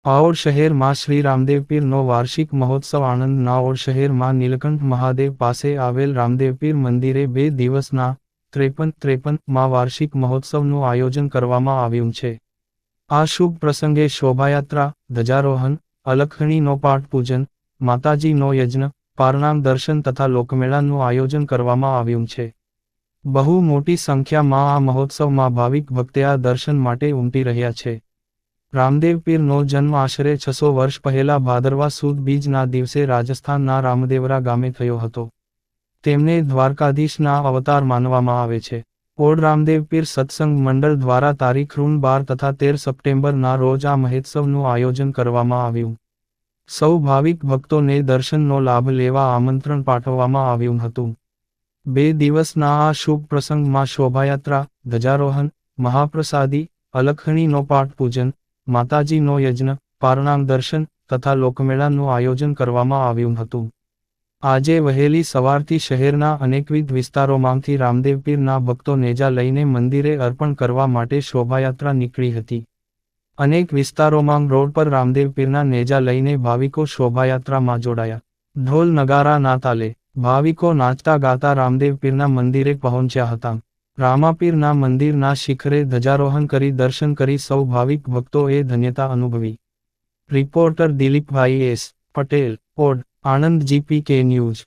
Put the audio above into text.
आओड શહેરમાં શ્રી રામદેવ પીરનો વાર્ષિક મહોત્સવ આણંદ નાઓડ શહેરમાં નીલકંઠ મહાદેવ પાસે આવેલ રામદેવ પીર મંદિરે 2 દિવસના 53માં વાર્ષિક મહોત્સવનું આયોજન કરવામાં આવ્યું છે. આ શુભ પ્રસંગે શોભાયાત્રા, ધ્વજારોહણ, અલખણીનો પાઠ પૂજન, માતાજીનો યજ્ઞ, પારણામ દર્શન તથા લોકમેળાનું આયોજન કરવામાં આવ્યું છે. બહુ મોટી સંખ્યામાં આ મહોત્સવમાં ભાવિક ભક્તો દર્શન માટે ઉમટી રહ્યા છે. રામદેવ પીરનો જન્મ આશરે 600 વર્ષ પહેલા ભાદરવા સુદ બીજના દિવસે રાજસ્થાનના રામદેવરા ગામે થયો હતો. તેમને દ્વારકાધીશના અવતાર માનવામાં આવે છે. ઓડ રામદેવ પીર સત્સંગ મંડળ દ્વારા તારીખ 12 તથા 13 સપ્ટેમ્બરના રોજ આ મહોત્સવનું આયોજન કરવામાં આવ્યું. સૌ ભાવિક ભક્તોને દર્શનનો લાભ લેવા આમંત્રણ પાઠવવામાં આવ્યું હતું. 2 દિવસના આ શુભ પ્રસંગમાં શોભાયાત્રા, ધ્વજારોહણ, મહાપ્રસાદી, અલખણીનો પાઠ પૂજન, માતાજીનો યજ્ઞ, પારણામ દર્શન તથા લોકમેળાનું આયોજન કરવામાં આવ્યું હતું. આજે વહેલી સવારથી શહેરના અનેકવિધ વિસ્તારોમાંથી રામદેવ પીરના ભક્તો નેજા લઈને મંદિરે અર્પણ કરવા માટે શોભાયાત્રા નીકળી હતી. અનેક વિસ્તારોમાં રોડ પર રામદેવ પીરના નેજા લઈને ભાવિકો શોભાયાત્રામાં જોડાયા. ઢોલ નગારાના તાલે ભાવિકો નાચતા ગાતા રામદેવ પીરના મંદિરે પહોંચ્યા હતા. રામાપીરના મંદિરના શિખરે ધ્વજારોહણ કરી દર્શન કરી સૌ ભાવિક ભક્તોએ ધન્યતા અનુભવી. Reporter Dilipbhai S. Patel, Od, Anand. GPK news.